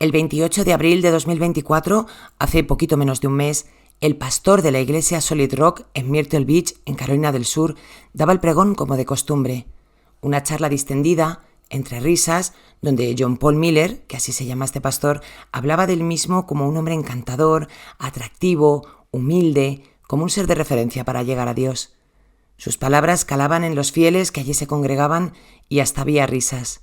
El 28 de abril de 2024, hace poquito menos de un mes, el pastor de la iglesia Solid Rock en Myrtle Beach, en Carolina del Sur, daba el pregón como de costumbre. Una charla distendida, entre risas, donde John Paul Miller, que así se llama este pastor, hablaba del mismo como un hombre encantador, atractivo, humilde, como un ser de referencia para llegar a Dios. Sus palabras calaban en los fieles que allí se congregaban y hasta había risas.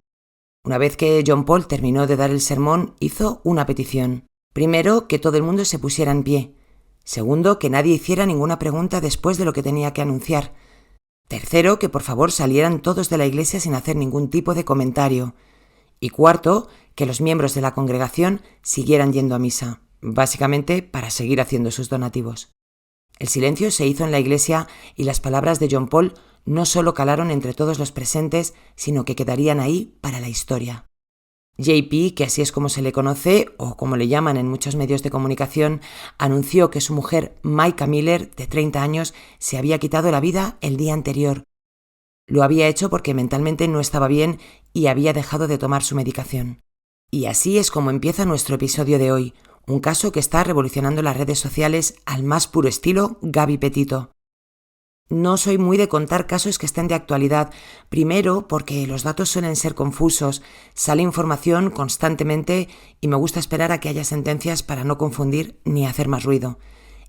Una vez que John Paul terminó de dar el sermón, hizo una petición. Primero, que todo el mundo se pusiera en pie. Segundo, que nadie hiciera ninguna pregunta después de lo que tenía que anunciar. Tercero, que por favor salieran todos de la iglesia sin hacer ningún tipo de comentario. Y cuarto, que los miembros de la congregación siguieran yendo a misa, básicamente para seguir haciendo sus donativos. El silencio se hizo en la iglesia y las palabras de John Paul no solo calaron entre todos los presentes, sino que quedarían ahí para la historia. JP, que así es como se le conoce, o como le llaman en muchos medios de comunicación, anunció que su mujer, Micah Miller, de 30 años, se había quitado la vida el día anterior. Lo había hecho porque mentalmente no estaba bien y había dejado de tomar su medicación. Y así es como empieza nuestro episodio de hoy, un caso que está revolucionando las redes sociales al más puro estilo Gabby Petito. No soy muy de contar casos que estén de actualidad, primero porque los datos suelen ser confusos, sale información constantemente y me gusta esperar a que haya sentencias para no confundir ni hacer más ruido.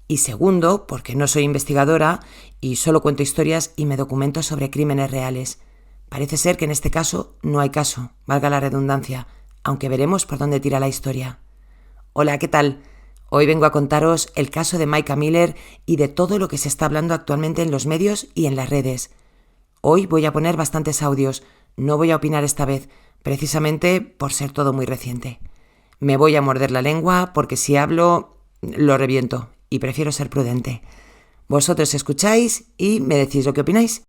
Y segundo, porque no soy investigadora y solo cuento historias y me documento sobre crímenes reales. Parece ser que en este caso no hay caso, valga la redundancia, aunque veremos por dónde tira la historia. Hola, ¿qué tal? Hoy vengo a contaros el caso de Micah Miller y de todo lo que se está hablando actualmente en los medios y en las redes. Hoy voy a poner bastantes audios, no voy a opinar esta vez, precisamente por ser todo muy reciente. Me voy a morder la lengua porque si hablo, lo reviento y prefiero ser prudente. Vosotros escucháis y me decís lo que opináis.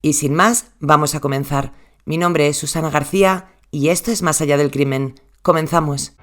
Y sin más, vamos a comenzar. Mi nombre es Susana García y esto es Más allá del crimen. Comenzamos.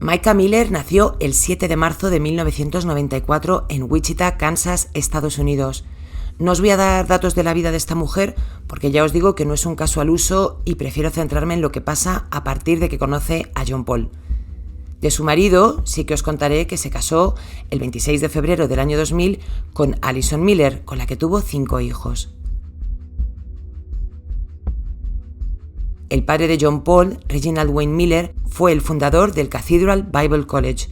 Micah Miller nació el 7 de marzo de 1994 en Wichita, Kansas, Estados Unidos. No os voy a dar datos de la vida de esta mujer porque ya os digo que no es un caso al uso y prefiero centrarme en lo que pasa a partir de que conoce a John Paul. De su marido sí que os contaré que se casó el 26 de febrero del año 2000 con Allison Miller, con la que tuvo 5 hijos. El padre de John Paul, Reginald Wayne Miller, fue el fundador del Cathedral Bible College.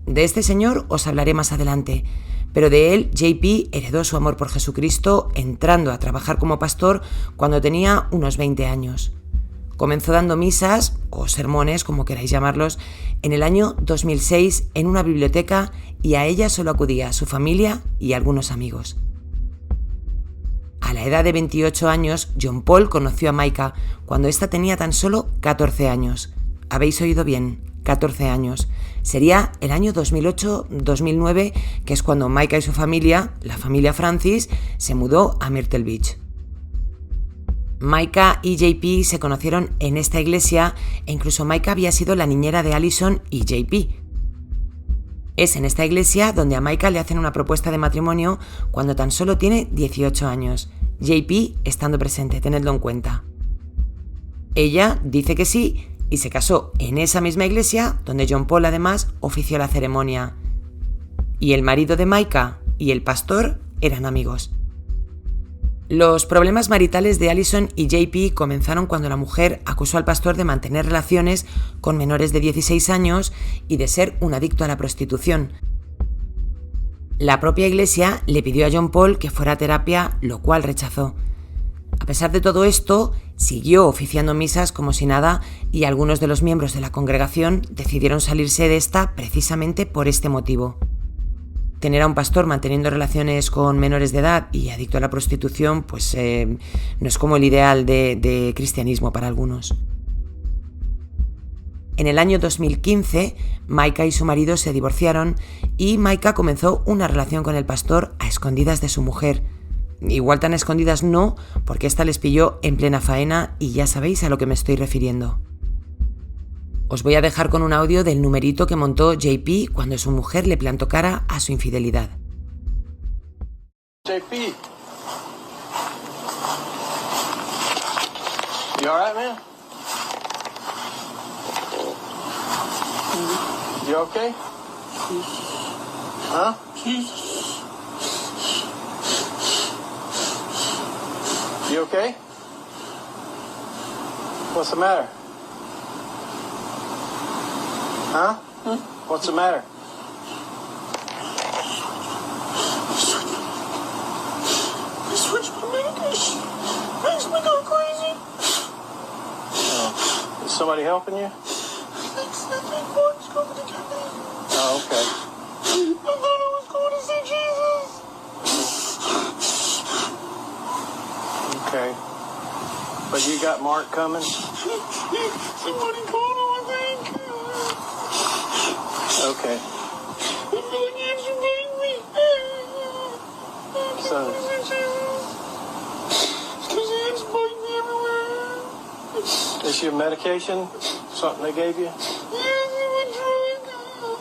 De este señor os hablaré más adelante, pero de él JP heredó su amor por Jesucristo entrando a trabajar como pastor cuando tenía unos 20 años. Comenzó dando misas, o sermones, como queráis llamarlos, en el año 2006 en una biblioteca y a ella solo acudía su familia y algunos amigos. A la edad de 28 años, John Paul conoció a Micah cuando ésta tenía tan solo 14 años. ¿Habéis oído bien? 14 años. Sería el año 2008-2009, que es cuando Micah y su familia, la familia Francis, se mudó a Myrtle Beach. Micah y JP se conocieron en esta iglesia e incluso Micah había sido la niñera de Allison y JP. Es en esta iglesia donde a Micah le hacen una propuesta de matrimonio cuando tan solo tiene 18 años, JP estando presente, tenedlo en cuenta. Ella dice que sí y se casó en esa misma iglesia donde John Paul además ofició la ceremonia. Y el marido de Micah y el pastor eran amigos. Los problemas maritales de Allison y JP comenzaron cuando la mujer acusó al pastor de mantener relaciones con menores de 16 años y de ser un adicto a la prostitución. La propia iglesia le pidió a John Paul que fuera a terapia, lo cual rechazó. A pesar de todo esto, siguió oficiando misas como si nada y algunos de los miembros de la congregación decidieron salirse de esta precisamente por este motivo. Tener a un pastor manteniendo relaciones con menores de edad y adicto a la prostitución, pues no es como el ideal de cristianismo para algunos. En el año 2015, Micah y su marido se divorciaron y Micah comenzó una relación con el pastor a escondidas de su mujer. Igual tan escondidas no, porque esta les pilló en plena faena y ya sabéis a lo que me estoy refiriendo. Os voy a dejar con un audio del numerito que montó JP cuando su mujer le plantó cara a su infidelidad. JP. You alright, man? You okay? Huh? You okay? What's the matter? Huh? What's the matter? I switched my medication. Makes me go crazy. Oh. Is somebody helping you? I think Mark's coming to get me. Oh, okay. I thought I was going to see Jesus. Okay. But you got Mark coming? Somebody called him, I think. Okay. I feel like he should bite me. So, Because he is biting me everywhere. is your medication something they gave you? Yes, I'm a drug.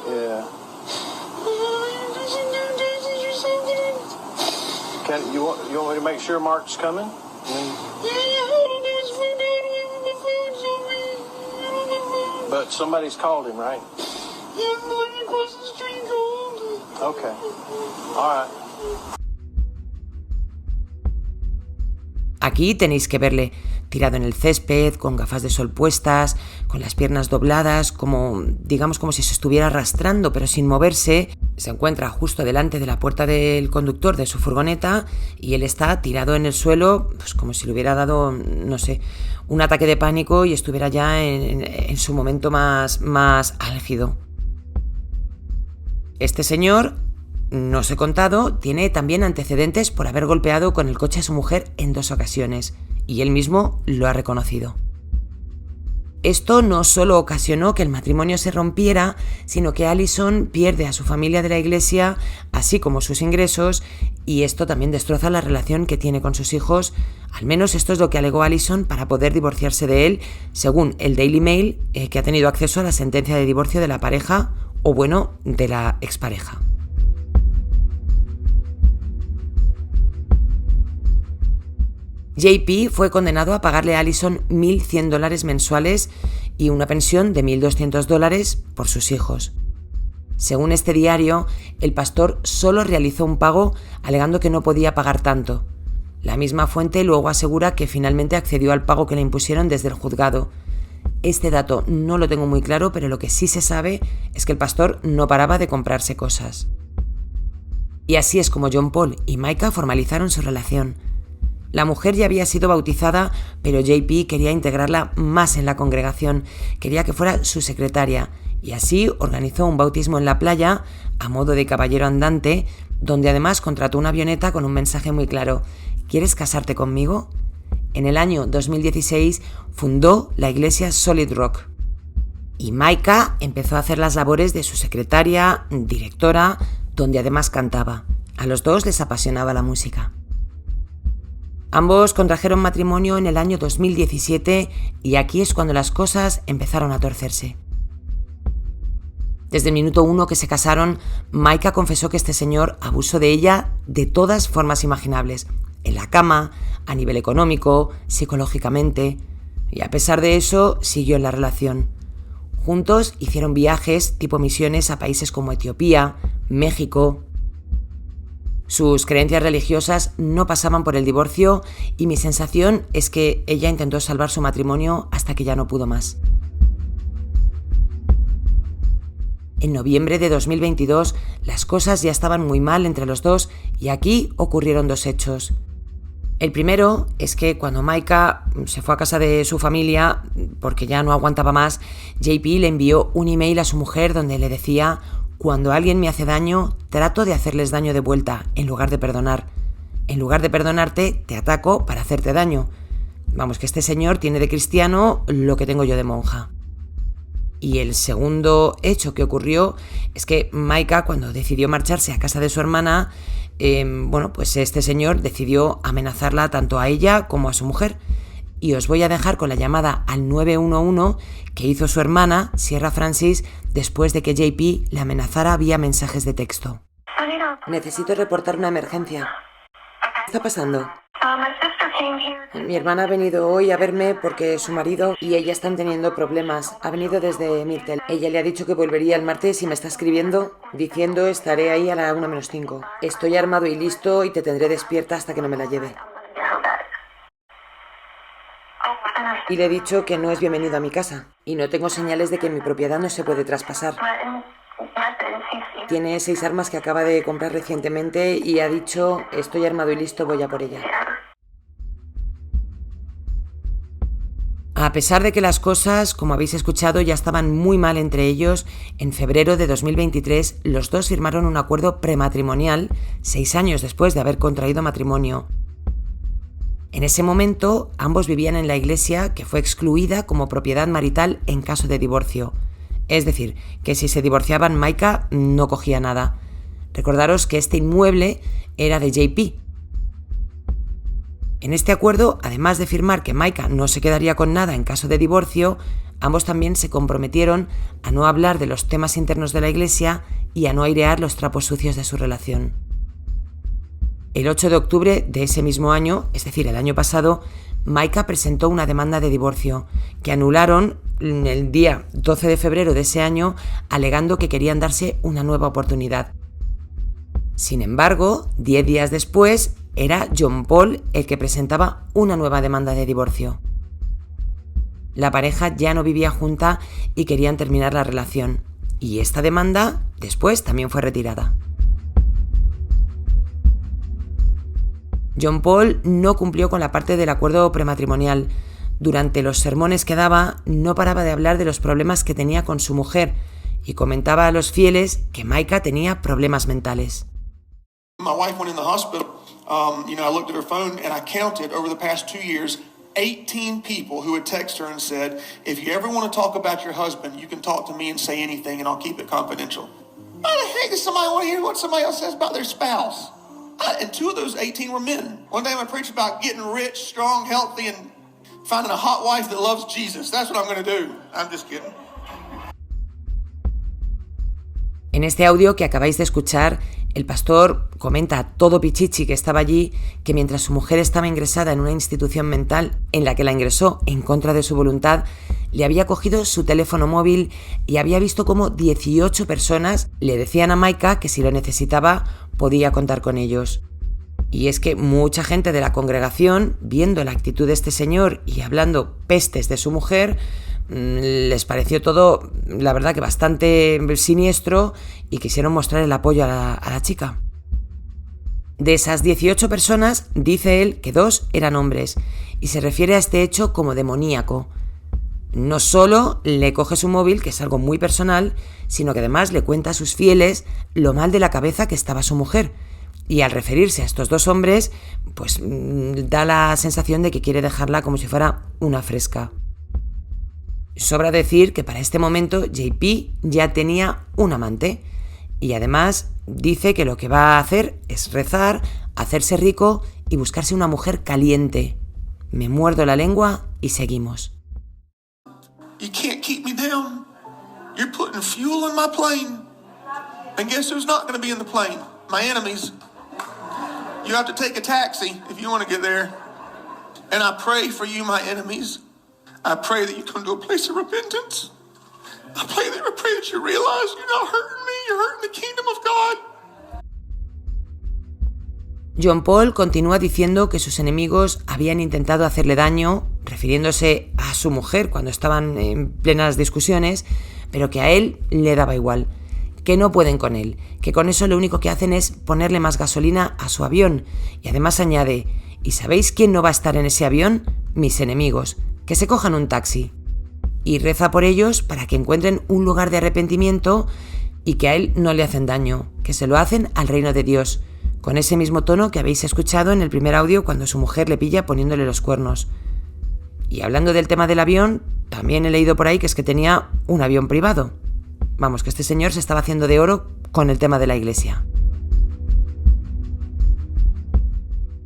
Yeah. You do some new doses or something. You want me to make sure Mark's coming? Yeah, all I do is food out away from the food, so me. But somebody's called him, right? Yeah, the lady across the street called. Okay. All right. Aquí tenéis que verle tirado en el césped, con gafas de sol puestas, con las piernas dobladas, como si se estuviera arrastrando pero sin moverse. Se encuentra justo delante de la puerta del conductor de su furgoneta y él está tirado en el suelo, pues como si le hubiera dado, no sé, un ataque de pánico y estuviera ya en su momento más álgido. Este señor, no os he contado, tiene también antecedentes por haber golpeado con el coche a su mujer en 2 ocasiones, y él mismo lo ha reconocido. Esto no solo ocasionó que el matrimonio se rompiera, sino que Allison pierde a su familia de la iglesia, así como sus ingresos, y esto también destroza la relación que tiene con sus hijos. Al menos esto es lo que alegó Allison para poder divorciarse de él, según el Daily Mail, que ha tenido acceso a la sentencia de divorcio de la pareja, o bueno, de la expareja. JP fue condenado a pagarle a Allison $1.100 mensuales y una pensión de $1.200 por sus hijos. Según este diario, el pastor solo realizó un pago alegando que no podía pagar tanto. La misma fuente luego asegura que finalmente accedió al pago que le impusieron desde el juzgado. Este dato no lo tengo muy claro, pero lo que sí se sabe es que el pastor no paraba de comprarse cosas. Y así es como John Paul y Micah formalizaron su relación. La mujer ya había sido bautizada, pero JP quería integrarla más en la congregación, quería que fuera su secretaria, y así organizó un bautismo en la playa, a modo de caballero andante, donde además contrató una avioneta con un mensaje muy claro: ¿quieres casarte conmigo? En el año 2016 fundó la iglesia Solid Rock. Y Micah empezó a hacer las labores de su secretaria, directora, donde además cantaba. A los dos les apasionaba la música. Ambos contrajeron matrimonio en el año 2017 y aquí es cuando las cosas empezaron a torcerse. Desde el minuto 1 que se casaron, Micah confesó que este señor abusó de ella de todas formas imaginables, en la cama, a nivel económico, psicológicamente, y a pesar de eso siguió en la relación. Juntos hicieron viajes tipo misiones a países como Etiopía, México. Sus creencias religiosas no pasaban por el divorcio y mi sensación es que ella intentó salvar su matrimonio hasta que ya no pudo más. En noviembre de 2022 las cosas ya estaban muy mal entre los dos y aquí ocurrieron 2 hechos. El primero es que cuando Micah se fue a casa de su familia porque ya no aguantaba más, JP le envió un email a su mujer donde le decía: cuando alguien me hace daño, trato de hacerles daño de vuelta, en lugar de perdonar. En lugar de perdonarte, te ataco para hacerte daño. Vamos, que este señor tiene de cristiano lo que tengo yo de monja. Y el segundo hecho que ocurrió es que Micah, cuando decidió marcharse a casa de su hermana, pues este señor decidió amenazarla tanto a ella como a su mujer. Y os voy a dejar con la llamada al 911 que hizo su hermana, Sierra Francis, después de que JP la amenazara vía mensajes de texto. Necesito reportar una emergencia. ¿Qué está pasando? Mi hermana ha venido hoy a verme porque su marido y ella están teniendo problemas. Ha venido desde Myrtle. Ella le ha dicho que volvería el martes y me está escribiendo diciendo estaré ahí a la 1:05. Estoy armado y listo y te tendré despierta hasta que no me la lleve. Y le he dicho que no es bienvenido a mi casa y no tengo señales de que mi propiedad no se puede traspasar. Tiene 6 armas que acaba de comprar recientemente y ha dicho estoy armado y listo, voy a por ella. A pesar de que las cosas, como habéis escuchado, ya estaban muy mal entre ellos, en febrero de 2023 los dos firmaron un acuerdo prematrimonial 6 años después de haber contraído matrimonio. En ese momento, ambos vivían en la iglesia que fue excluida como propiedad marital en caso de divorcio. Es decir, que si se divorciaban, Micah no cogía nada. Recordaros que este inmueble era de JP. En este acuerdo, además de firmar que Micah no se quedaría con nada en caso de divorcio, ambos también se comprometieron a no hablar de los temas internos de la iglesia y a no airear los trapos sucios de su relación. El 8 de octubre de ese mismo año, es decir, el año pasado, Micah presentó una demanda de divorcio que anularon el día 12 de febrero de ese año, alegando que querían darse una nueva oportunidad. Sin embargo, 10 días después, era John Paul el que presentaba una nueva demanda de divorcio. La pareja ya no vivía junta y querían terminar la relación, y esta demanda después también fue retirada. John Paul no cumplió con la parte del acuerdo prematrimonial. Durante los sermones que daba, no paraba de hablar de los problemas que tenía con su mujer y comentaba a los fieles que Micah tenía problemas mentales. My wife went in the hospital. I looked at her phone and I counted over the past 2 years 18 people who had texted her and said, if you ever want to talk about your husband, you can talk to me and say anything and I'll keep it confidential. Why the heck does somebody want to hear what somebody else says about their spouse? And 2 of those 18 were men. One time I preached about getting rich, strong, healthy, and finding a hot wife that loves Jesus. That's what I'm going to do. I'm just kidding. En este audio que acabáis de escuchar, el pastor comenta a todo Pichichi que estaba allí que mientras su mujer estaba ingresada en una institución mental en la que la ingresó en contra de su voluntad, le había cogido su teléfono móvil y había visto cómo 18 personas le decían a Micah que si lo necesitaba podía contar con ellos. Y es que mucha gente de la congregación, viendo la actitud de este señor y hablando pestes de su mujer, les pareció todo, la verdad, que bastante siniestro y quisieron mostrar el apoyo a la chica. De esas 18 personas, dice él que 2 eran hombres y se refiere a este hecho como demoníaco. No solo le coge su móvil, que es algo muy personal, sino que además le cuenta a sus fieles lo mal de la cabeza que estaba su mujer. Y al referirse a estos 2 hombres, pues da la sensación de que quiere dejarla como si fuera una fresca. Sobra decir que para este momento JP ya tenía un amante y además dice que lo que va a hacer es rezar, hacerse rico y buscarse una mujer caliente. Me muerdo la lengua y seguimos. You can't keep me down. You're putting fuel in my plane. And guess who's not going to be in the plane? My enemies. You have to take a taxi if you want to get there. And I pray for you, my enemies. I pray that you come to a place of repentance. I pray that you realize you're not hurting me, you're hurting the kingdom of God. John Paul continúa diciendo que sus enemigos habían intentado hacerle daño, refiriéndose a su mujer cuando estaban en plenas discusiones, pero que a él le daba igual, que no pueden con él, que con eso lo único que hacen es ponerle más gasolina a su avión, y además añade, ¿y sabéis quién no va a estar en ese avión? Mis enemigos, que se cojan un taxi. Y reza por ellos para que encuentren un lugar de arrepentimiento y que a él no le hacen daño, que se lo hacen al reino de Dios, con ese mismo tono que habéis escuchado en el primer audio cuando su mujer le pilla poniéndole los cuernos. Y hablando del tema del avión, también he leído por ahí que es que tenía un avión privado. Vamos, que este señor se estaba haciendo de oro con el tema de la iglesia.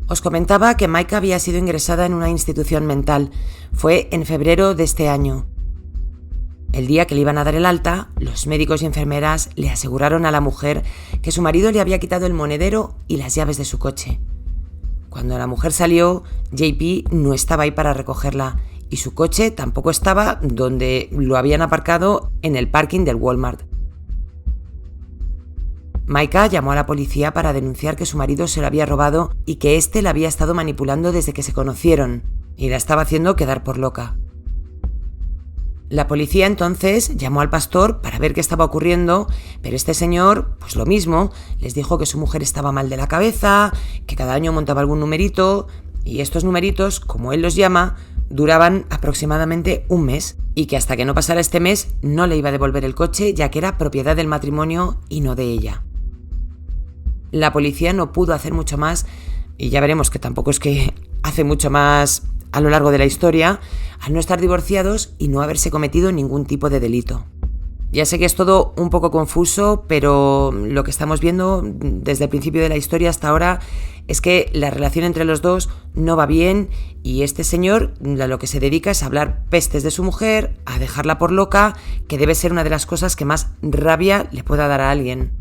Os comentaba que Maika había sido ingresada en una institución mental. Fue en febrero de este año. El día que le iban a dar el alta, los médicos y enfermeras le aseguraron a la mujer que su marido le había quitado el monedero y las llaves de su coche. Cuando la mujer salió, JP no estaba ahí para recogerla y su coche tampoco estaba donde lo habían aparcado, en el parking del Walmart. Maika llamó a la policía para denunciar que su marido se lo había robado y que éste la había estado manipulando desde que se conocieron y la estaba haciendo quedar por loca. La policía entonces llamó al pastor para ver qué estaba ocurriendo, pero este señor, pues lo mismo, les dijo que su mujer estaba mal de la cabeza, que cada año montaba algún numerito, y estos numeritos, como él los llama, duraban aproximadamente un mes, y que hasta que no pasara este mes no le iba a devolver el coche, ya que era propiedad del matrimonio y no de ella. La policía no pudo hacer mucho más, y ya veremos que tampoco es que hace mucho más a lo largo de la historia, al no estar divorciados y no haberse cometido ningún tipo de delito. Ya sé que es todo un poco confuso, pero lo que estamos viendo desde el principio de la historia hasta ahora es que la relación entre los dos no va bien y este señor a lo que se dedica es a hablar pestes de su mujer, a dejarla por loca, que debe ser una de las cosas que más rabia le pueda dar a alguien.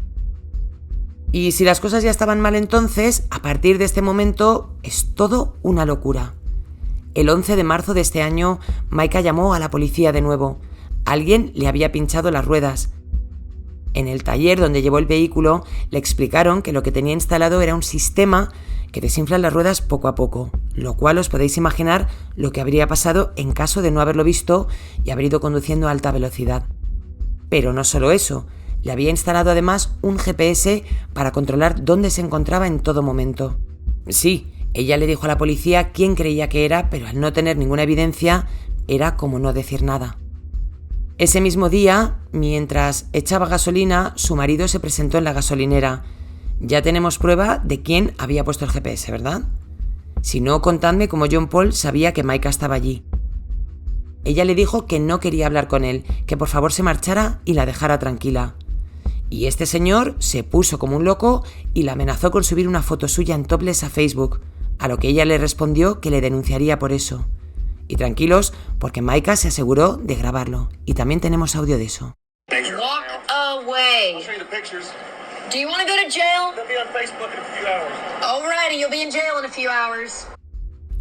Y si las cosas ya estaban mal entonces, a partir de este momento es todo una locura. El 11 de marzo de este año, Maika llamó a la policía de nuevo. Alguien le había pinchado las ruedas. En el taller donde llevó el vehículo, le explicaron que lo que tenía instalado era un sistema que desinfla las ruedas poco a poco, lo cual os podéis imaginar lo que habría pasado en caso de no haberlo visto y haber ido conduciendo a alta velocidad. Pero no solo eso, le había instalado además un GPS para controlar dónde se encontraba en todo momento. Sí, ella le dijo a la policía quién creía que era, pero al no tener ninguna evidencia, era como no decir nada. Ese mismo día, mientras echaba gasolina, su marido se presentó en la gasolinera. Ya tenemos prueba de quién había puesto el GPS, ¿verdad? Si no, contadme cómo John Paul sabía que Maika estaba allí. Ella le dijo que no quería hablar con él, que por favor se marchara y la dejara tranquila. Y este señor se puso como un loco y la amenazó con subir una foto suya en topless a Facebook, a lo que ella le respondió que le denunciaría por eso. Y tranquilos, porque Maika se aseguró de grabarlo. Y también tenemos audio de eso. Walk away. I'll show you the pictures. Do you want to go to jail? They'll be on Facebook in a few hours. Alrighty, you'll be in jail in a few hours.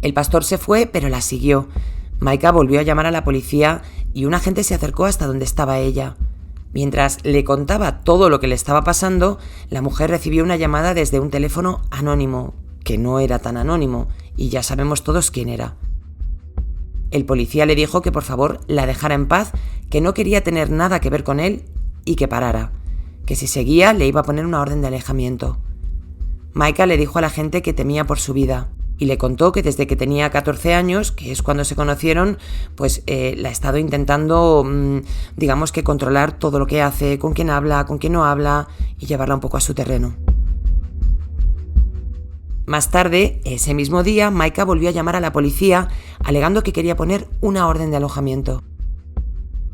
El pastor se fue, pero la siguió. Maika volvió a llamar a la policía y un agente se acercó hasta donde estaba ella. Mientras le contaba todo lo que le estaba pasando, la mujer recibió una llamada desde un teléfono anónimo, que no era tan anónimo, y ya sabemos todos quién era. El policía le dijo que por favor la dejara en paz, que no quería tener nada que ver con él y que parara, que si seguía le iba a poner una orden de alejamiento. Maika le dijo a la gente que temía por su vida y le contó que desde que tenía 14 años, que es cuando se conocieron, pues la ha estado intentando, digamos que controlar todo lo que hace, con quién habla, con quién no habla y llevarla un poco a su terreno. Más tarde, ese mismo día, Maika volvió a llamar a la policía alegando que quería poner una orden de alojamiento.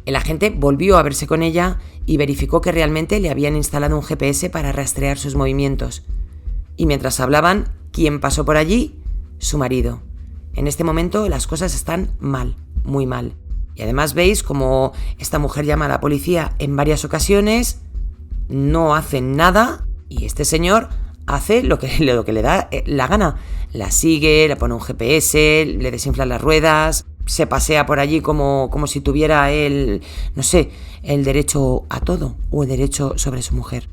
El agente volvió a verse con ella y verificó que realmente le habían instalado un GPS para rastrear sus movimientos. Y mientras hablaban, ¿quién pasó por allí? Su marido. En este momento las cosas están mal, muy mal. Y además veis como esta mujer llama a la policía en varias ocasiones, no hacen nada y este señor hace lo que le da la gana. La sigue, le pone un GPS, le desinfla las ruedas, se pasea por allí como si tuviera él, no sé, el derecho a todo o el derecho sobre su mujer.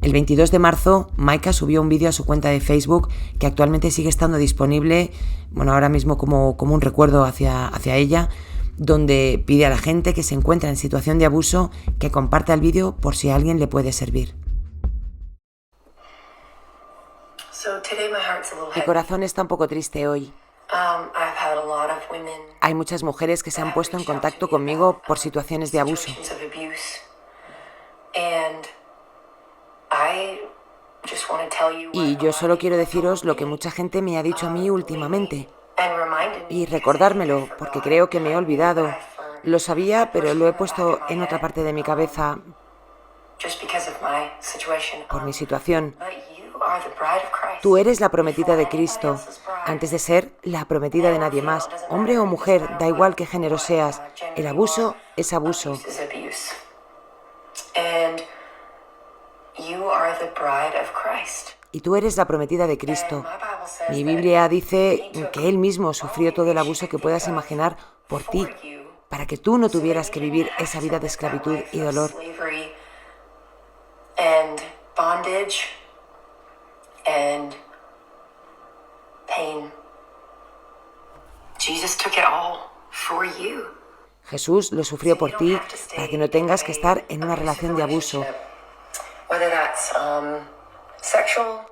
El 22 de marzo, Maika subió un vídeo a su cuenta de Facebook que actualmente sigue estando disponible, bueno, ahora mismo como un recuerdo hacia ella, donde pide a la gente que se encuentra en situación de abuso que comparta el vídeo por si a alguien le puede servir. Mi corazón está un poco triste hoy. Hay muchas mujeres que se han puesto en contacto conmigo por situaciones de abuso. Y yo solo quiero deciros lo que mucha gente me ha dicho a mí últimamente. y recordármelo, porque creo que me he olvidado. Lo sabía, pero lo he puesto en otra parte de mi cabeza por mi situación. Tú eres la prometida de Cristo, antes de ser la prometida de nadie más. Hombre o mujer, da igual qué género seas. El abuso es abuso. Y tú eres la prometida de Cristo. Mi Biblia dice que Él mismo sufrió todo el abuso que puedas imaginar por ti, para que tú no tuvieras que vivir esa vida de esclavitud y dolor. Jesús lo sufrió por ti para que no tengas que estar en una relación de abuso,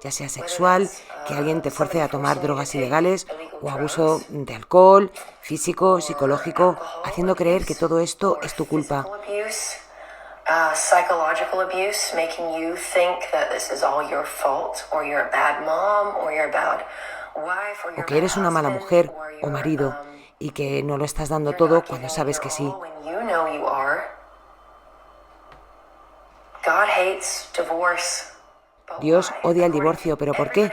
ya sea sexual, que alguien te fuerce a tomar drogas ilegales, o abuso de alcohol, físico, psicológico, haciendo creer que todo esto es tu culpa. Psychological abuse, making you think that this is all your fault, or you're a bad mom, or you're a bad wife, or you're O que eres una mala mujer o marido y que no lo estás dando todo cuando sabes que sí. Dios odia el divorcio, ¿pero por qué?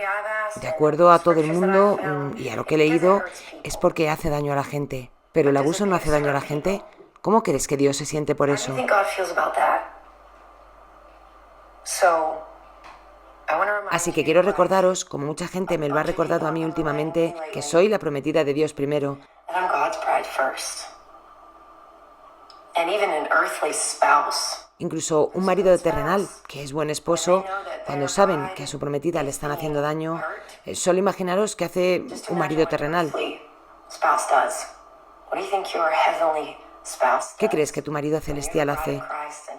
De acuerdo a todo el mundo y a lo que he leído, es porque hace daño a la gente. Pero el abuso no hace daño a la gente. ¿Cómo crees que Dios se siente por eso? Así que quiero recordaros, como mucha gente me lo ha recordado a mí últimamente, que soy la prometida de Dios primero. Incluso un marido terrenal, que es buen esposo, cuando saben que a su prometida le están haciendo daño, solo imaginaros qué hace un marido terrenal. ¿Qué crees que tu marido celestial hace?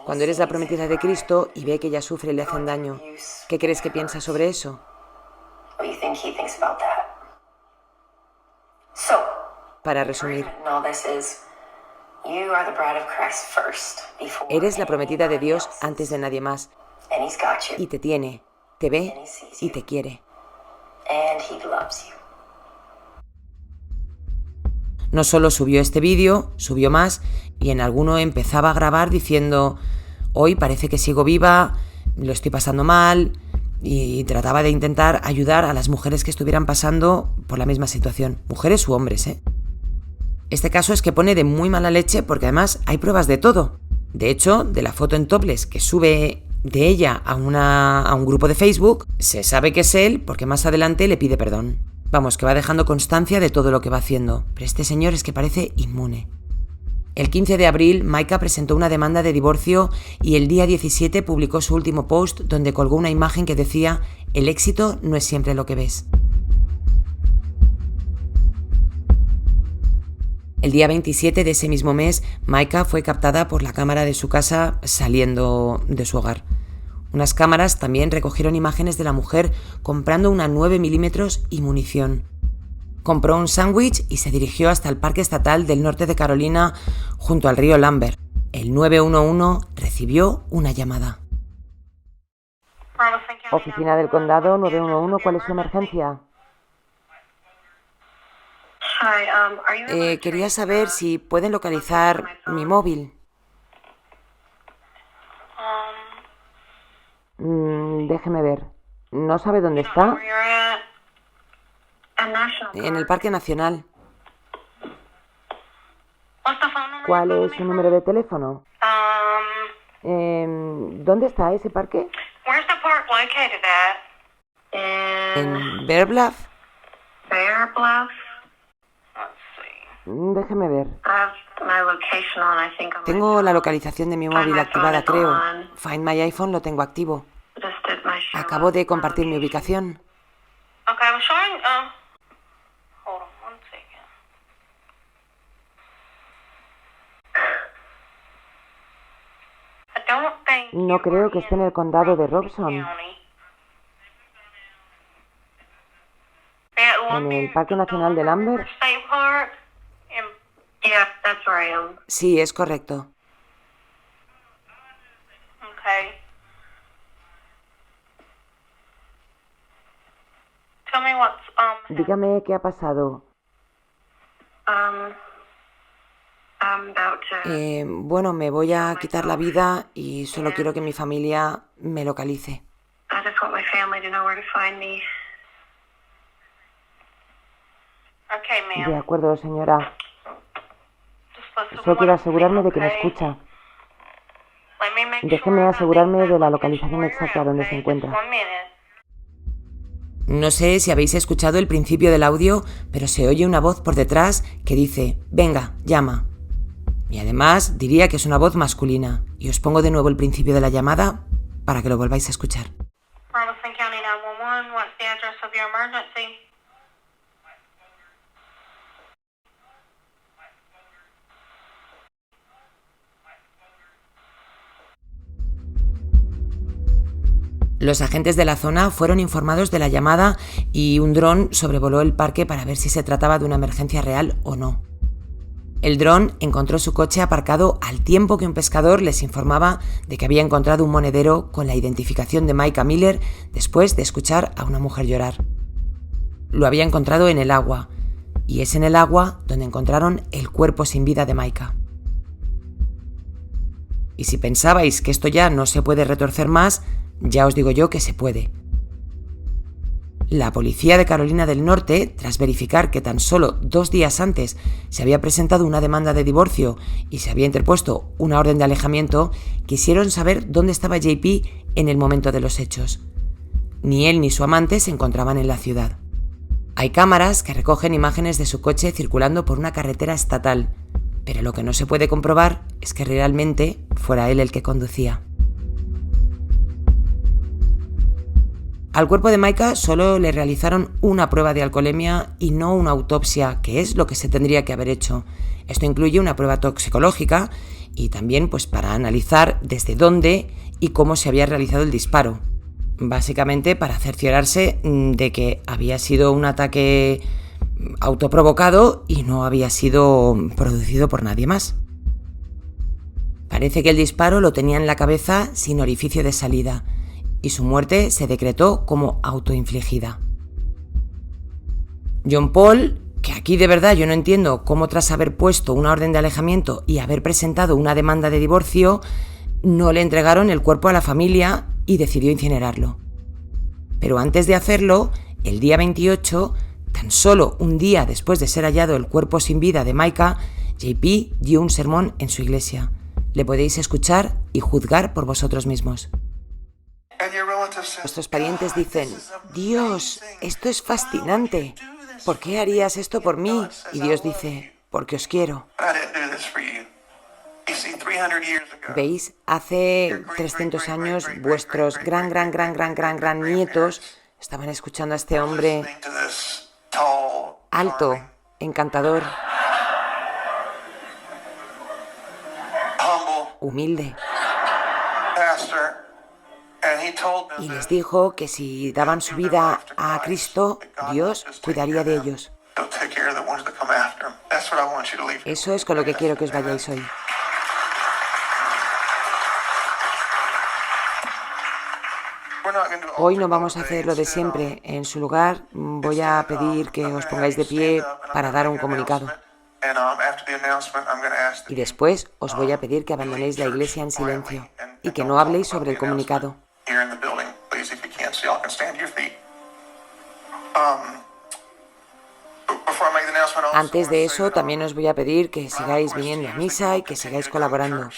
Cuando eres la prometida de Cristo y ve que ella sufre y le hacen daño, ¿qué crees que piensa sobre eso? Para resumir, eres la prometida de Dios antes de nadie más. Y te tiene, te ve y te quiere. No solo subió este vídeo, subió más y en alguno empezaba a grabar diciendo: hoy parece que sigo viva, lo estoy pasando mal, y trataba de intentar ayudar a las mujeres que estuvieran pasando por la misma situación, mujeres u hombres, ¿eh? Este caso es que pone de muy mala leche porque además hay pruebas de todo. De hecho, de la foto en topless que sube de ella a un grupo de Facebook, se sabe que es él porque más adelante le pide perdón. Vamos, que va dejando constancia de todo lo que va haciendo, pero este señor es que parece inmune. El 15 de abril, Maika presentó una demanda de divorcio y el día 17 publicó su último post donde colgó una imagen que decía: el éxito no es siempre lo que ves. El día 27 de ese mismo mes, Maika fue captada por la cámara de su casa saliendo de su hogar. Unas cámaras también recogieron imágenes de la mujer comprando una 9 milímetros y munición. Compró un sándwich y se dirigió hasta el Parque Estatal del Norte de Carolina, junto al río Lambert. El 911 recibió una llamada. Oficina del Condado 911, ¿cuál es su emergencia? Quería saber si pueden localizar mi móvil. Déjeme ver. ¿No sabe dónde está? En el Parque Nacional. ¿Cuál es su número de teléfono? ¿Dónde está ese parque? ¿En Bear Bluff? Déjeme ver. Tengo la localización de mi móvil activada, creo. Find My iPhone lo tengo activo. Acabo de compartir mi ubicación. No creo que esté en el condado de Robson. ¿En el Parque Nacional de Lambert? Sí, es correcto. Dígame qué ha pasado. Bueno, me voy a quitar la vida y solo quiero que mi familia me localice. I just want my family to know where to find me. Okay, De ma'am. acuerdo, señora. Just listen Solo to quiero what I'm asegurarme de que me saying, okay? escucha. Let me make Déjeme sure asegurarme I'm de la in localización where exacta you're at, donde se okay? encuentra. Just 1 minute. No sé si habéis escuchado el principio del audio, pero se oye una voz por detrás que dice, venga, llama. Y además diría que es una voz masculina. Y os pongo de nuevo el principio de la llamada para que lo volváis a escuchar. Robeson County 911, what's the address of your emergency? Los agentes de la zona fueron informados de la llamada y un dron sobrevoló el parque para ver si se trataba de una emergencia real o no. El dron encontró su coche aparcado al tiempo que un pescador les informaba de que había encontrado un monedero con la identificación de Micah Miller después de escuchar a una mujer llorar. Lo había encontrado en el agua, y es en el agua donde encontraron el cuerpo sin vida de Micah. Y si pensabais que esto ya no se puede retorcer más, ya os digo yo que se puede. La policía de Carolina del Norte, tras verificar que tan solo 2 días antes se había presentado una demanda de divorcio y se había interpuesto una orden de alejamiento, quisieron saber dónde estaba JP en el momento de los hechos. Ni él ni su amante se encontraban en la ciudad. Hay cámaras que recogen imágenes de su coche circulando por una carretera estatal, pero lo que no se puede comprobar es que realmente fuera él el que conducía. Al cuerpo de Micah solo le realizaron una prueba de alcoholemia y no una autopsia, que es lo que se tendría que haber hecho. Esto incluye una prueba toxicológica y también pues para analizar desde dónde y cómo se había realizado el disparo. Básicamente para cerciorarse de que había sido un ataque autoprovocado y no había sido producido por nadie más. Parece que el disparo lo tenía en la cabeza sin orificio de salida, y su muerte se decretó como autoinfligida. John Paul, que aquí de verdad yo no entiendo cómo tras haber puesto una orden de alejamiento y haber presentado una demanda de divorcio, no le entregaron el cuerpo a la familia y decidió incinerarlo. Pero antes de hacerlo, el día 28, tan solo un día después de ser hallado el cuerpo sin vida de Micah, JP dio un sermón en su iglesia. Le podéis escuchar y juzgar por vosotros mismos. Nuestros parientes dicen, Dios, esto es fascinante. ¿Por qué harías esto por mí? Y Dios dice, porque os quiero. ¿Veis? Hace 300 años vuestros gran nietos estaban escuchando a este hombre alto, encantador, humilde. Y les dijo que si daban su vida a Cristo, Dios cuidaría de ellos. Eso es con lo que quiero que os vayáis hoy. Hoy no vamos a hacer lo de siempre. En su lugar, voy a pedir que os pongáis de pie para dar un comunicado. Y después os voy a pedir que abandonéis la iglesia en silencio y que no habléis sobre el comunicado. Antes de eso, también os voy a pedir que sigáis viniendo a misa y que sigáis colaborando.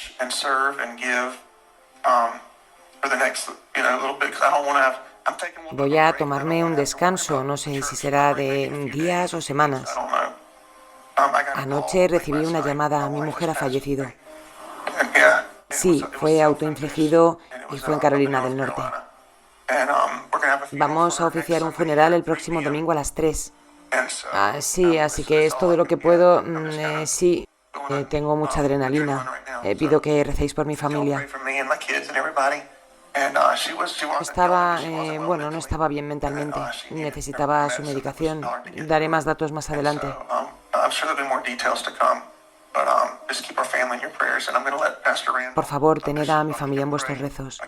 Voy a tomarme un descanso, no sé si será de días o semanas. Anoche recibí una llamada, mi mujer ha fallecido. Sí, fue autoinfligido y fue en Carolina del Norte. Vamos a oficiar un funeral el próximo domingo a las 3. Sí, así que es todo lo que puedo. Sí, tengo mucha adrenalina. Pido que recéis por mi familia. Estaba, no estaba bien mentalmente. Necesitaba su medicación. Daré más datos más adelante. Por favor, tened a mi familia en vuestros rezos.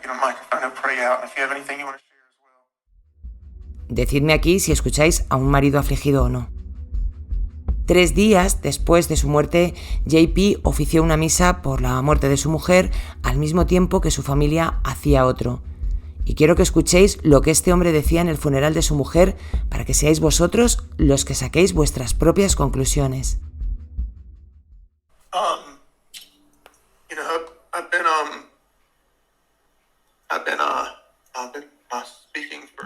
Decidme aquí si escucháis a un marido afligido o no. 3 días después de su muerte, JP ofició una misa por la muerte de su mujer al mismo tiempo que su familia hacía otro. Y quiero que escuchéis lo que este hombre decía en el funeral de su mujer para que seáis vosotros los que saquéis vuestras propias conclusiones.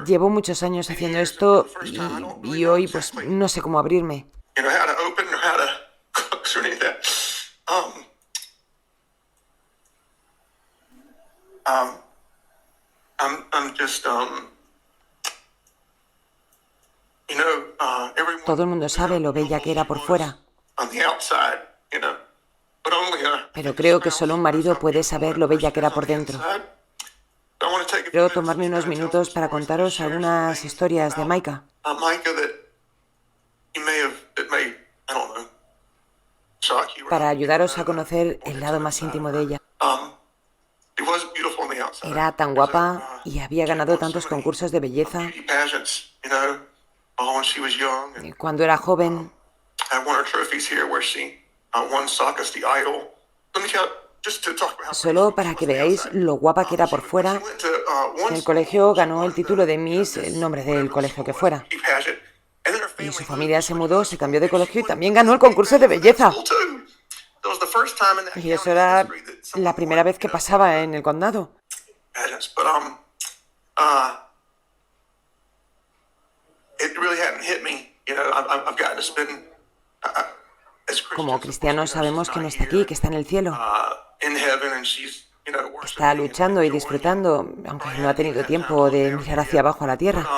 Llevo muchos años haciendo esto y hoy pues no sé cómo abrirme. Todo el mundo sabe lo bella que era por fuera. Pero creo que solo un marido puede saber lo bella que era por dentro. Quiero tomarme unos minutos para contaros algunas historias de Maika. Para ayudaros a conocer el lado más íntimo de ella. Era tan guapa y había ganado tantos concursos de belleza. Cuando era joven, solo para que veáis lo guapa que era por fuera, en el colegio ganó el título de Miss, el nombre del colegio que fuera. Y su familia se mudó, se cambió de colegio y también ganó el concurso de belleza. Y eso era la primera vez que pasaba en el condado. Como cristianos sabemos que no está aquí, que está en el cielo. Está luchando y disfrutando, aunque no ha tenido tiempo de mirar hacia abajo a la tierra.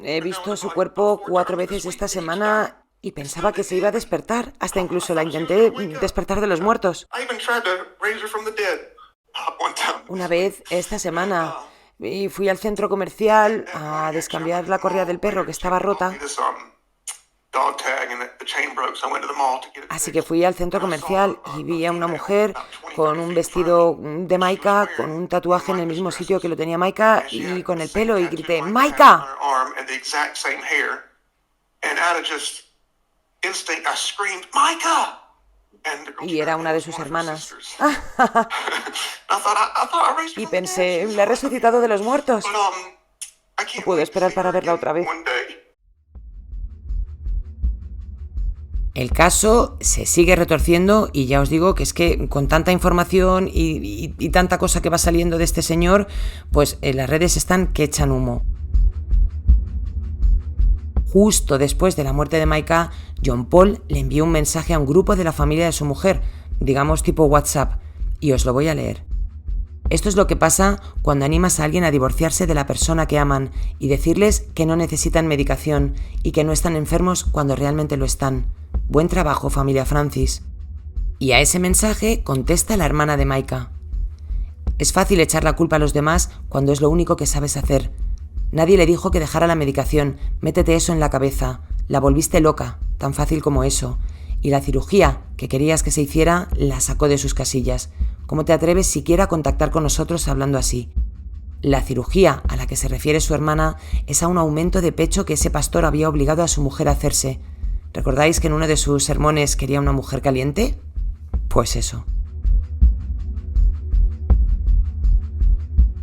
He visto su cuerpo 4 veces esta semana y pensaba que se iba a despertar. Hasta incluso la intenté despertar de los muertos. Una vez esta semana fui al centro comercial a descambiar la correa del perro que estaba rota. Así que fui al centro comercial y vi a una mujer con un vestido de Maika, con un tatuaje en el mismo sitio que lo tenía Maika y con el pelo, y grité ¡Maika! Y era una de sus hermanas. Y pensé, la he resucitado de los muertos. No puedo esperar para verla otra vez. El caso se sigue retorciendo y ya os digo que es que con tanta información y tanta cosa que va saliendo de este señor, pues las redes están que echan humo. Justo después de la muerte de Maika, John Paul le envió un mensaje a un grupo de la familia de su mujer, digamos tipo WhatsApp, y os lo voy a leer. Esto es lo que pasa cuando animas a alguien a divorciarse de la persona que aman y decirles que no necesitan medicación y que no están enfermos cuando realmente lo están. Buen trabajo, familia Francis. Y a ese mensaje contesta la hermana de Maika. Es fácil echar la culpa a los demás cuando es lo único que sabes hacer. Nadie le dijo que dejara la medicación, métete eso en la cabeza. La volviste loca, tan fácil como eso. Y la cirugía que querías que se hiciera la sacó de sus casillas. ¿Cómo te atreves siquiera a contactar con nosotros hablando así? La cirugía a la que se refiere su hermana es a un aumento de pecho que ese pastor había obligado a su mujer a hacerse. ¿Recordáis que en uno de sus sermones quería una mujer caliente? Pues eso.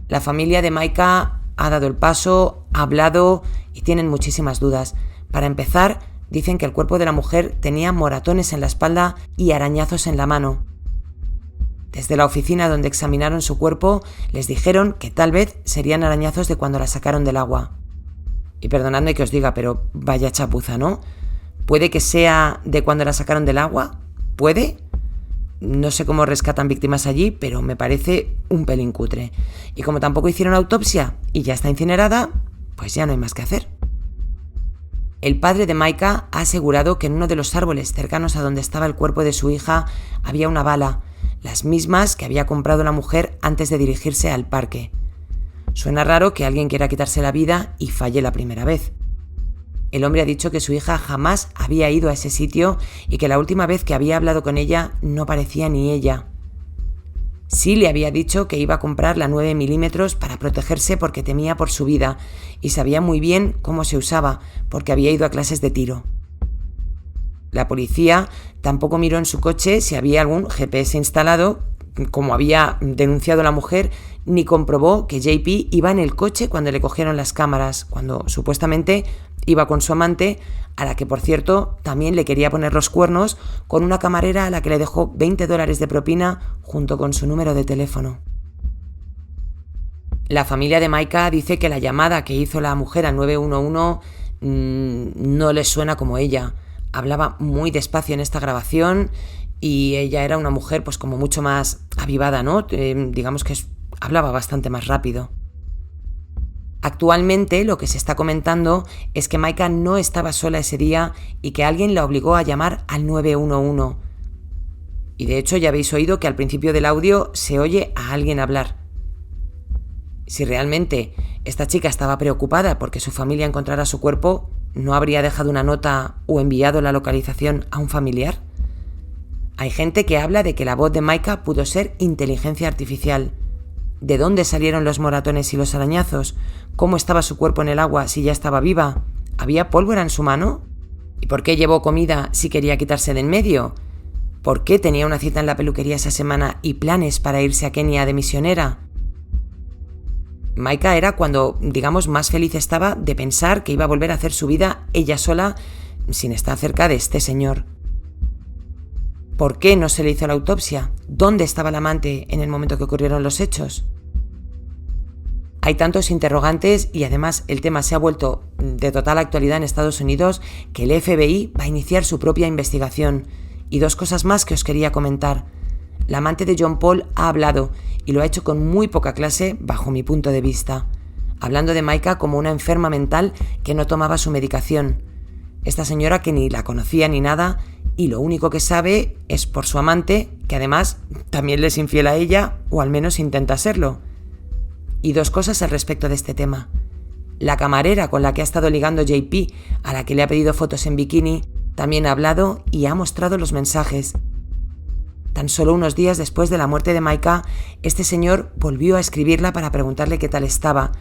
La familia de Maika ha dado el paso, ha hablado y tienen muchísimas dudas. Para empezar, dicen que el cuerpo de la mujer tenía moratones en la espalda y arañazos en la mano. Desde la oficina donde examinaron su cuerpo, les dijeron que tal vez serían arañazos de cuando la sacaron del agua. Y perdonadme que os diga, pero vaya chapuza, ¿no? ¿Puede que sea de cuando la sacaron del agua? ¿Puede? No sé cómo rescatan víctimas allí, pero me parece un pelín cutre. Y como tampoco hicieron autopsia y ya está incinerada, pues ya no hay más que hacer. El padre de Maika ha asegurado que en uno de los árboles cercanos a donde estaba el cuerpo de su hija había una bala, las mismas que había comprado la mujer antes de dirigirse al parque. Suena raro que alguien quiera quitarse la vida y falle la primera vez. El hombre ha dicho que su hija jamás había ido a ese sitio y que la última vez que había hablado con ella no parecía ni ella. Sí le había dicho que iba a comprar la 9 milímetros para protegerse porque temía por su vida y sabía muy bien cómo se usaba porque había ido a clases de tiro. La policía tampoco miró en su coche si había algún GPS instalado, como había denunciado la mujer, ni comprobó que JP iba en el coche cuando le cogieron las cámaras, cuando supuestamente iba con su amante, a la que por cierto también le quería poner los cuernos, con una camarera a la que le dejó $20 de propina junto con su número de teléfono. La familia de Micah dice que la llamada que hizo la mujer al 911 no les suena como ella. Hablaba muy despacio en esta grabación y ella era una mujer pues como mucho más avivada, ¿no? Digamos que hablaba bastante más rápido. Actualmente lo que se está comentando es que Micah no estaba sola ese día y que alguien la obligó a llamar al 911. Y de hecho ya habéis oído que al principio del audio se oye a alguien hablar. Si realmente esta chica estaba preocupada porque su familia encontrara su cuerpo, ¿no habría dejado una nota o enviado la localización a un familiar? Hay gente que habla de que la voz de Micah pudo ser inteligencia artificial. ¿De dónde salieron los moratones y los arañazos? ¿Cómo estaba su cuerpo en el agua si ya estaba viva? ¿Había pólvora en su mano? ¿Y por qué llevó comida si quería quitarse de en medio? ¿Por qué tenía una cita en la peluquería esa semana y planes para irse a Kenia de misionera? Micah era cuando, digamos, más feliz estaba de pensar que iba a volver a hacer su vida ella sola sin estar cerca de este señor. ¿Por qué no se le hizo la autopsia? ¿Dónde estaba el amante en el momento que ocurrieron los hechos? Hay tantos interrogantes y además el tema se ha vuelto de total actualidad en Estados Unidos que el FBI va a iniciar su propia investigación. Y dos cosas más que os quería comentar. La amante de John Paul ha hablado y lo ha hecho con muy poca clase bajo mi punto de vista, hablando de Micah como una enferma mental que no tomaba su medicación. Esta señora que ni la conocía ni nada y lo único que sabe es por su amante, que además también le es infiel a ella, o al menos intenta serlo. Y dos cosas al respecto de este tema. La camarera con la que ha estado ligando JP, a la que le ha pedido fotos en bikini, también ha hablado y ha mostrado los mensajes. Tan solo unos días después de la muerte de Micah, este señor volvió a escribirla para preguntarle qué tal estaba.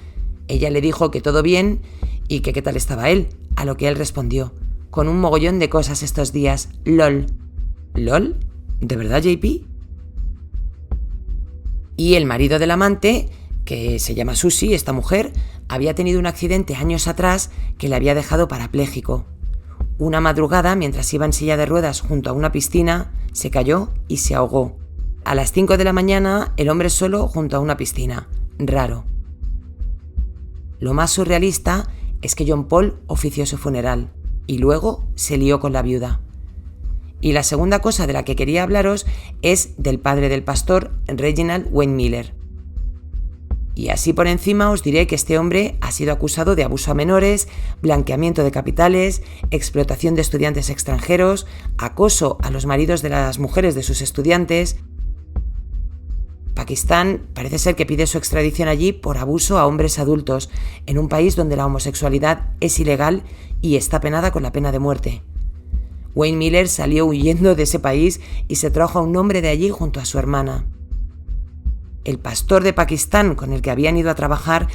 Ella le dijo que todo bien y que qué tal estaba él, a lo que él respondió, con un mogollón de cosas estos días, LOL. ¿LOL? ¿De verdad, JP? Y el marido del amante, que se llama Susie, esta mujer, había tenido un accidente años atrás que le había dejado parapléjico. Una madrugada, mientras iba en silla de ruedas junto a una piscina, se cayó y se ahogó. A las 5 de la mañana, el hombre solo junto a una piscina. Raro. Lo más surrealista es que John Paul ofició su funeral y luego se lió con la viuda. Y la segunda cosa de la que quería hablaros es del padre del pastor, Reginald Wayne Miller. Y así por encima os diré que este hombre ha sido acusado de abuso a menores, blanqueamiento de capitales, explotación de estudiantes extranjeros, acoso a los maridos de las mujeres de sus estudiantes. Pakistán parece ser que pide su extradición allí por abuso a hombres adultos, en un país donde la homosexualidad es ilegal y está penada con la pena de muerte. Wayne Miller salió huyendo de ese país y se trajo a un hombre de allí junto a su hermana. El pastor de Pakistán con el que habían ido a trabajar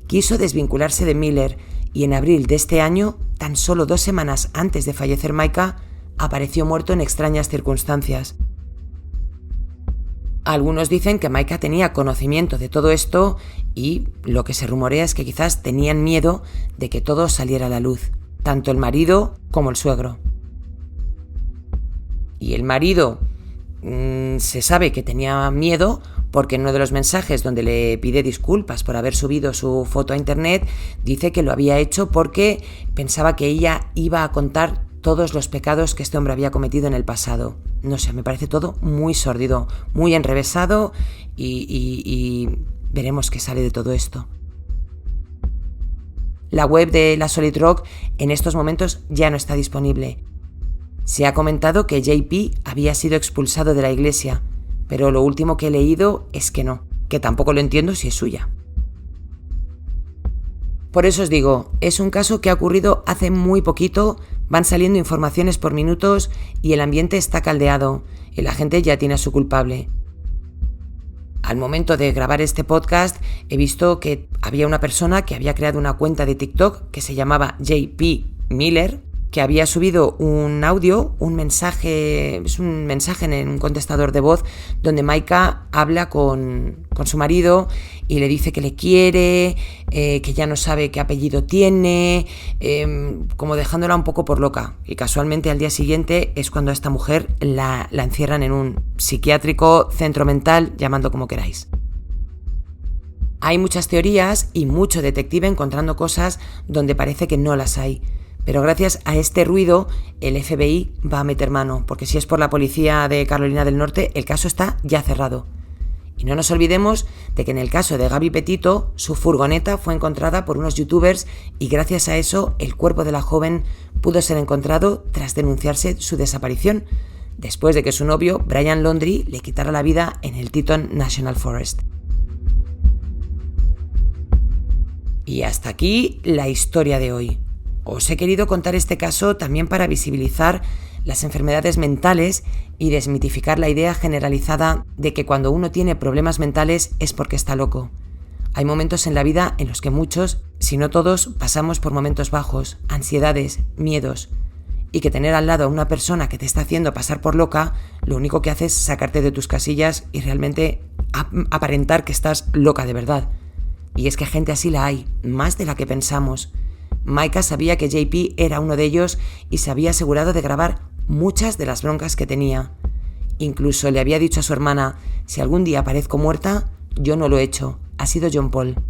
quiso desvincularse de Miller y en abril de este año, tan solo 2 semanas antes de fallecer Micah, apareció muerto en extrañas circunstancias. Algunos dicen que Micah tenía conocimiento de todo esto y lo que se rumorea es que quizás tenían miedo de que todo saliera a la luz, tanto el marido como el suegro. Y el marido se sabe que tenía miedo porque en uno de los mensajes donde le pide disculpas por haber subido su foto a internet, dice que lo había hecho porque pensaba que ella iba a contar todos los pecados que este hombre había cometido en el pasado. No sé, me parece todo muy sórdido, muy enrevesado y veremos qué sale de todo esto. La web de la Solid Rock en estos momentos ya no está disponible. Se ha comentado que JP había sido expulsado de la iglesia, pero lo último que he leído es que no, que tampoco lo entiendo si es suya. Por eso os digo, es un caso que ha ocurrido hace muy poquito, van saliendo informaciones por minutos y el ambiente está caldeado, y la gente ya tiene a su culpable. Al momento de grabar este podcast he visto que había una persona que había creado una cuenta de TikTok que se llamaba JP Miller, que había subido un audio, un mensaje en un contestador de voz donde Maika habla con su marido y le dice que le quiere, que ya no sabe qué apellido tiene, como dejándola un poco por loca. Y casualmente al día siguiente es cuando a esta mujer la encierran en un psiquiátrico, centro mental, llamadlo como queráis. Hay muchas teorías y mucho detective encontrando cosas donde parece que no las hay. Pero gracias a este ruido, el FBI va a meter mano, porque si es por la policía de Carolina del Norte, el caso está ya cerrado. Y no nos olvidemos de que en el caso de Gabby Petito, su furgoneta fue encontrada por unos youtubers y gracias a eso el cuerpo de la joven pudo ser encontrado tras denunciarse su desaparición, después de que su novio, Brian Laundrie, le quitara la vida en el Teton National Forest. Y hasta aquí la historia de hoy. Os he querido contar este caso también para visibilizar las enfermedades mentales y desmitificar la idea generalizada de que cuando uno tiene problemas mentales es porque está loco. Hay momentos en la vida en los que muchos, si no todos, pasamos por momentos bajos, ansiedades, miedos, y que tener al lado a una persona que te está haciendo pasar por loca, lo único que hace es sacarte de tus casillas y realmente aparentar que estás loca de verdad. Y es que gente así la hay, más de la que pensamos. Maika sabía que JP era uno de ellos y se había asegurado de grabar muchas de las broncas que tenía. Incluso le había dicho a su hermana, si algún día aparezco muerta, yo no lo he hecho, ha sido John Paul.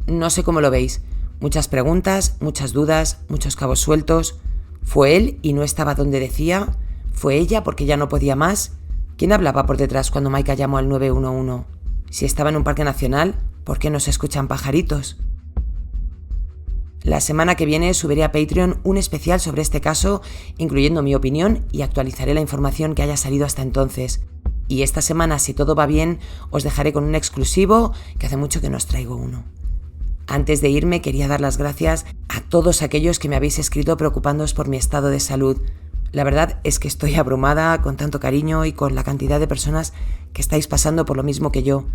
No sé cómo lo veis, muchas preguntas, muchas dudas, muchos cabos sueltos. ¿Fue él y no estaba donde decía? ¿Fue ella porque ya no podía más? ¿Quién hablaba por detrás cuando Maika llamó al 911? Si estaba en un parque nacional, ¿por qué no se escuchan pajaritos? La semana que viene subiré a Patreon un especial sobre este caso, incluyendo mi opinión, y actualizaré la información que haya salido hasta entonces. Y esta semana, si todo va bien, os dejaré con un exclusivo, que hace mucho que no os traigo uno. Antes de irme, quería dar las gracias a todos aquellos que me habéis escrito preocupándoos por mi estado de salud. La verdad es que estoy abrumada con tanto cariño y con la cantidad de personas que estáis pasando por lo mismo que yo.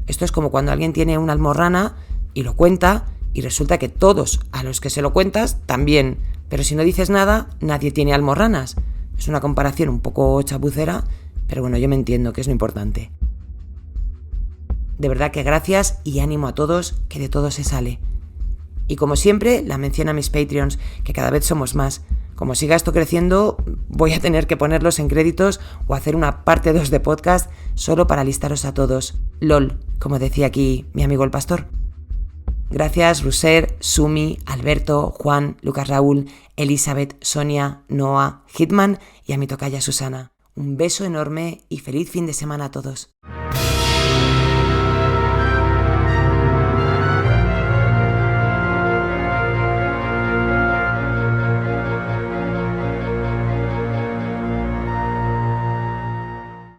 Esto es como cuando alguien tiene una almorrana y lo cuenta, y resulta que todos a los que se lo cuentas también, pero si no dices nada, nadie tiene almorranas. Es una comparación un poco chapucera, pero bueno, yo me entiendo, que es lo importante. De verdad que gracias y ánimo a todos, que de todo se sale. Y como siempre, la mención a mis Patreons, que cada vez somos más. Como siga esto creciendo, voy a tener que ponerlos en créditos o hacer una parte 2 de podcast solo para listaros a todos. LOL, como decía aquí mi amigo el pastor. Gracias Ruser, Sumi, Alberto, Juan, Lucas Raúl, Elizabeth, Sonia, Noah, Hitman y a mi tocaya Susana. Un beso enorme y feliz fin de semana a todos.